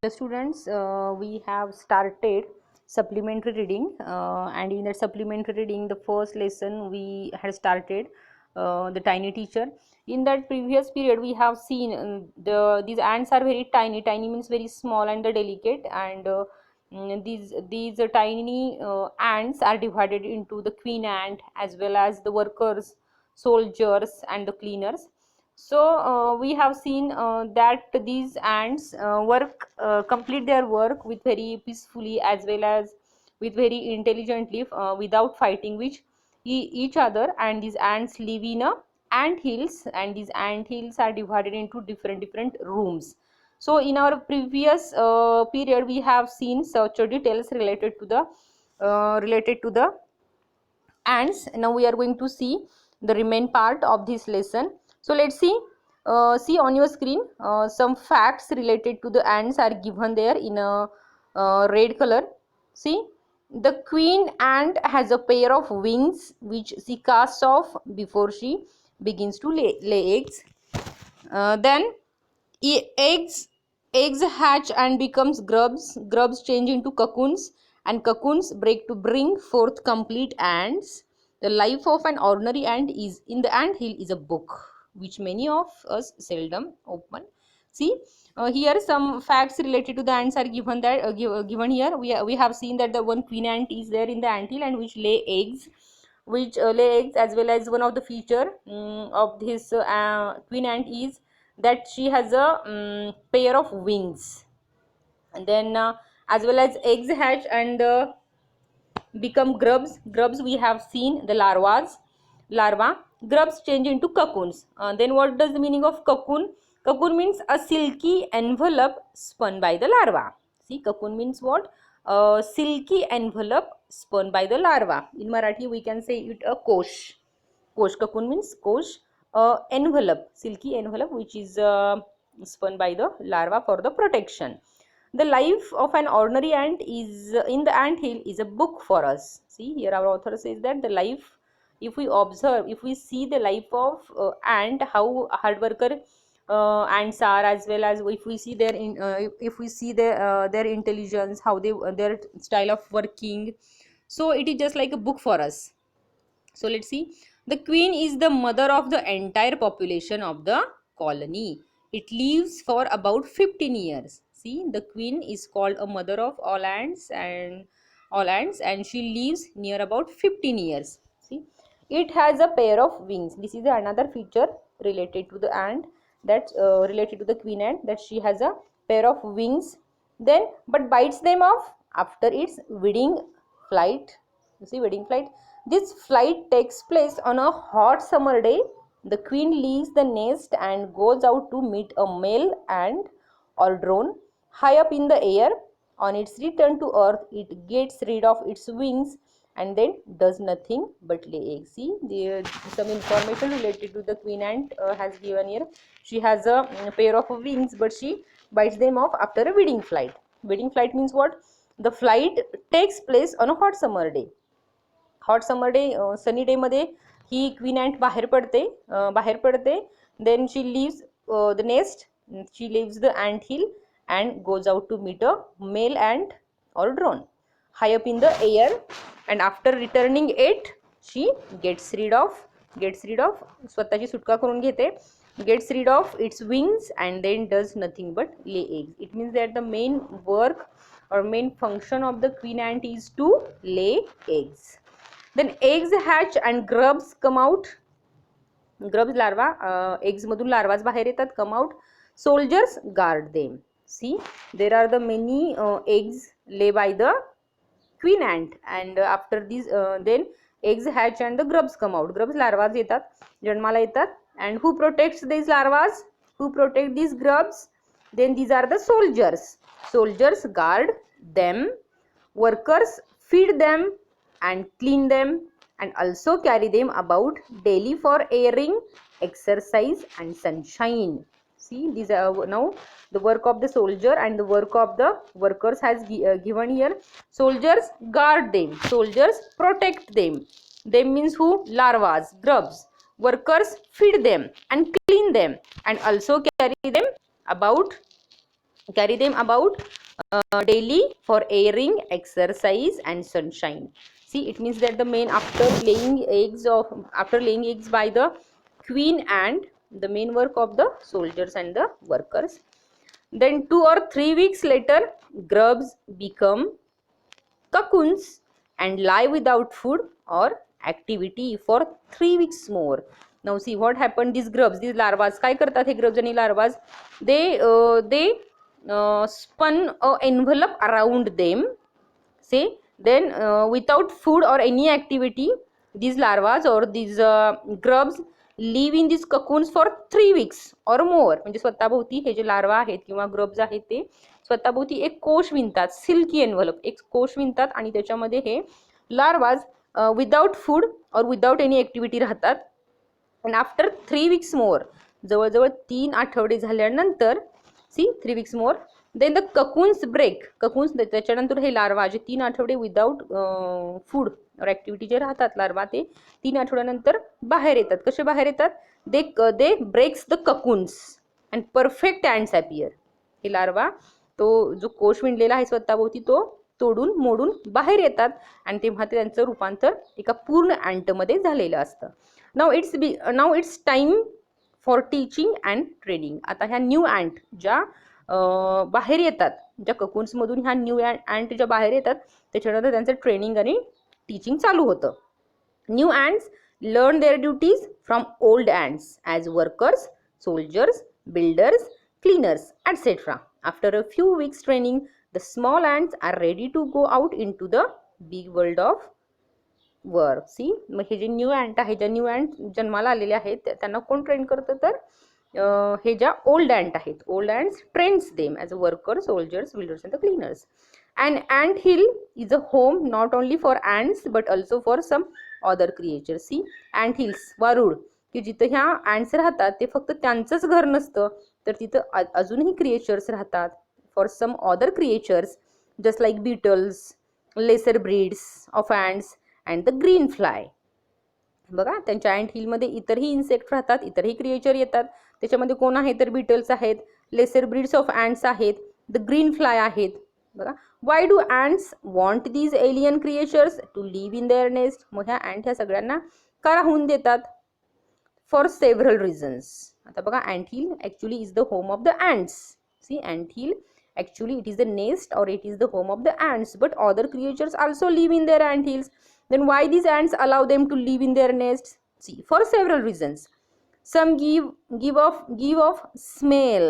The students, we have started supplementary reading, and in that supplementary reading, the first lesson we had started the tiny teacher. In that previous period, we have seen these ants are very tiny. Tiny means very small and the delicate, and these tiny ants are divided into the queen ant as well as the workers, soldiers, and the cleaners. So we have seen that these ants complete their work with very peacefully as well as with very intelligently, without fighting which each other, and these ants live in a ant hills, and these ant hills are divided into different rooms. So in our previous period we have seen such details related to the ants. Now we are going to see the remain part of this lesson. So let's see on your screen, some facts related to the ants are given there in a red color. See, the queen ant has a pair of wings which she casts off before she begins to lay eggs. Then eggs eggs hatch and becomes grubs change into cocoons, and cocoons break to bring forth complete ants. The life of an ordinary ant is in the ant hill is a book which many of us seldom open. See, here some facts related to the ants are given that given here. We have seen that the one queen ant is there in the ant hill and which lay eggs, as well as one of the feature of this queen ant is that she has a pair of wings. And then as well as eggs hatch and become grubs we have seen the larva. Grubs change into cocoons. Then what does the meaning of cocoon means a silky envelope spun by the larva. See, cocoon means what? A silky envelope spun by the larva. In Marathi we can say it a kosh. Cocoon means kosh. Envelope, silky envelope which is spun by the larva for the protection. The life of an ordinary ant is in the ant hill is a book for us. See, here our author says that the life, if we observe, if we see the life of ant, how hard worker ants are, as well as if we see if we see their intelligence, how their style of working, so it is just like a book for us. So let's see. The queen is the mother of the entire population of the colony. It lives for about 15 years. See, the queen is called a mother of all ants, and she lives near about 15 years. See, it has a pair of wings. This is another feature related to the ant, that related to the queen ant, that she has a pair of wings. Then, but bites them off after its wedding flight. You see, wedding flight. This flight takes place on a hot summer day. The queen leaves the nest and goes out to meet a male ant or drone high up in the air. On its return to earth, it gets rid of its wings and then does nothing but lay eggs. See, some information related to the queen ant has given here. She has a pair of wings, but she bites them off after a wedding flight. Wedding flight means what? The flight takes place on a hot summer day. Hot summer day, sunny day मध्ये ही queen ant बाहेर पडते. Then she leaves the nest, she leaves the ant hill and goes out to meet a male ant or drone high up in the air, and after returning it she gets rid of स्वतःची सुटका करून घेते, gets rid of its wings and then does nothing but lay eggs. It means that the main work or main function of the queen ant is to lay eggs. Then eggs hatch and grubs come out. Grubs larva, eggs मधून larvas बाहेर येतात, come out. Soldiers guard them. See, there are the many eggs lay by the queen ant, and after these then eggs hatch and the grubs come out. Grubs larvas येतात, जन्माला येतात, and who protects these larvas? Who protect these grubs? Then these are the soldiers. Soldiers guard them, workers feed them and clean them and also carry them about daily for airing, exercise and sunshine. See, these are now the work of the soldier and the work of the workers has given here. Soldiers guard them, soldiers protect them. Them means who? Larvas, grubs. Workers feed them and clean them and also carry them about carry them about daily for airing, exercise and sunshine. See, it means that the main after laying eggs by the queen and the main work of the soldiers and the workers. Then 2 or 3 weeks later, grubs become cocoons and lie without food or activity for 3 weeks more. Now see what happened. These grubs, these larvas, काय करतात हे grubs आणि larvas? They spun a envelope around them. Say then without food or any activity, these larvas or these grubs live in these cocoons for 3 weeks or more. म्हणजे स्वतःभोवती हे जे larva आहेत किंवा grubs आहेत ते स्वतःभोवती एक कोश विणतात, सिल्की एनव्हलप, एक कोश विणतात आणि त्याच्यामध्ये हे लार्वाज विदाउट फूड और विदाउट एनी ॲक्टिव्हिटी राहतात. अँड आफ्टर 3 weeks मोर, जवळजवळ 3 आठवडे झाल्यानंतर, see 3 weeks more, then the cocoons break. Cocoons त्याच्यानंतर हे लार्वा जे 3 आठवडे विदाउट फूड और ॲक्टिव्हिटी जे राहतात लार्वा, ते 3 आठवड्यानंतर बाहेर येतात. कसे बाहेर येतात? They breaks the cocoons and perfect ants appear. हे लार्वा तो जो कोश विणलेला आहे स्वतःभोवती तो तोडून मोडून बाहेर येतात आणि तेव्हा ते त्यांचं रूपांतर एका पूर्ण अँटमध्ये झालेलं असतं. नाव it's time for teaching and training. आता ह्या न्यू अँट ज्या बाहेर येतात, ज्या ककून्समधून ह्या न्यू अँट ज्या बाहेर येतात, त्याच्यानंतर त्यांचं ट्रेनिंग आणि टीचिंग चालू होतं. New ants learn their duties from old ants as workers, soldiers, builders, cleaners etcetera. After a few weeks training, the small ants are ready to go out into the big world of work. See, मग हे जे new ant आहे, ज्या new ant जन्माला आलेले आहेत त्यांना कोण ट्रेन करतं? तर हे ज्या ओल्ड अँट आहेत, old ants trains them as a worker, soldiers, builders and the cleaners. And ant hill is a home not only for ants but also for some other creatures. See, ant hills, वारुळ, की जिथं ह्या ants राहतात ते फक्त त्यांचंच घर नसतं, तर तिथं अजूनही क्रिएचर्स राहतात. For some other creatures just like beetles, lesser breeds of ants and the green fly. बघा, त्यांच्या अँट हिलमध्ये इतरही इन्सेक्ट राहतात, इतरही क्रिएचर येतात. त्याच्यामध्ये कोण आहे? तर बीटल्स आहेत, लेसर ब्रीड्स ऑफ ॲन्ट्स आहेत, द ग्रीन फ्लाय आहेत. बघा, why do ants want these alien creatures to live in their nest? मग ह्या अँट ह्या सगळ्यांना का राहून देतात? For several reasons. आता बघा, ant hill actually is the home of the ants. See, ant hill actually it is the nest or it is the home of the ants, but other creatures also live in their ant hills. Then why these ants allow them to live in their nests? See, for several reasons. Some give off smell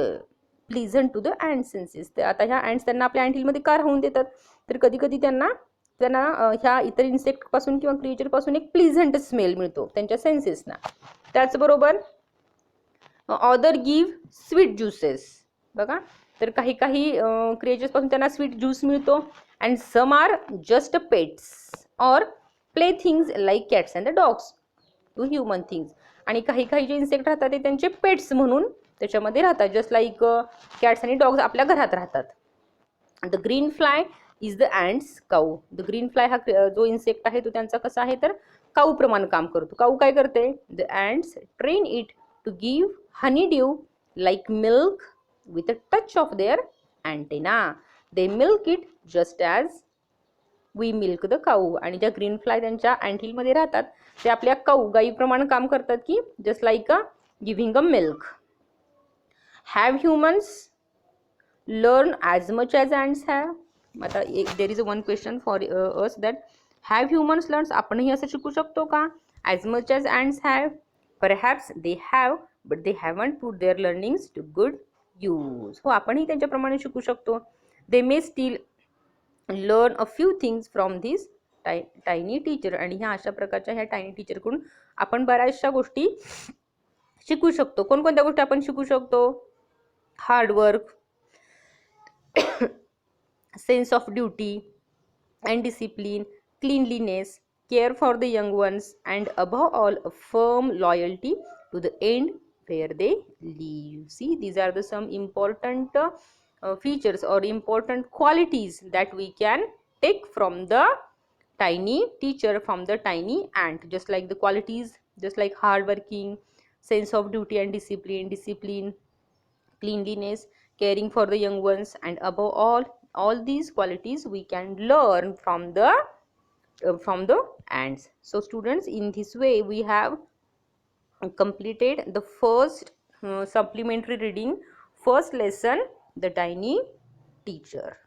pleasant to the ant senses. तर आता ह्या ants त्यांना आपल्या ant hill मध्ये का राहून देतात? तर कधी कधी त्यांना ह्या इतर इन्सेक्ट पासून किंवा क्रिएचर पासून एक प्लीझंट स्मेल मिळतो त्यांच्या सेन्सेसना. त्याचबरोबर ऑदर गिव्ह स्वीट ज्युसेस. बघा, तर काही क्रिएचर्स पासून त्यांना स्वीट ज्यूस मिळतो. And some are just pets or play things like cats and the dogs to human things. आणि काही जे इन्सेक्ट राहतात ते त्यांचे पेट्स म्हणून त्याच्यामध्ये राहतात, जस्ट लाईक कॅट्स आणि डॉग्स आपल्या घरात राहतात. The green fly is the ants cow. The green fly हा जो इन्सेक्ट आहे तो त्यांचा कसा आहे? तर काऊ प्रमाणे काम करतो. काऊ काय करते? The ants train it to give honey dew like milk with a touch of their antenna. They milk it just as we milk the cow. आणि ज्या ग्रीन फ्लाय त्यांच्या अँट हिल मध्ये राहतात ते आपल्या काऊ, गाईप्रमाणे काम करतात, की just like giving a milk. Have humans learn as much as ants have? आता there is a one question for us that have humans learns, आपणही असं शिकू शकतो का? As much as ants have? Perhaps they have, but they haven't put their learnings to good use. हो, आपणही त्यांच्याप्रमाणे शिकू शकतो. दे मे steel learn a few things from this tiny teacher. आणि ह्या अशा प्रकारच्या ह्या टायनी टीचरकडून आपण बऱ्याचशा गोष्टी शिकू शकतो. कोणकोणत्या गोष्टी आपण शिकू शकतो? Hard work, sense of duty and discipline, cleanliness, care for the young ones and above all a firm loyalty to the end where they live. See, these are the some important features or important qualities that we can take from the tiny teacher, from the tiny ant. Just like the qualities, just like hard working, sense of duty and discipline, cleanliness, caring for the young ones, and above all these qualities we can learn from the ants. So students, in this way we have completed the first supplementary reading, first lesson, the tiny teacher.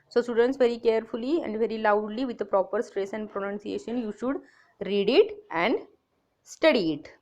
So students, very carefully and very loudly with the proper stress and pronunciation you should read it and study it.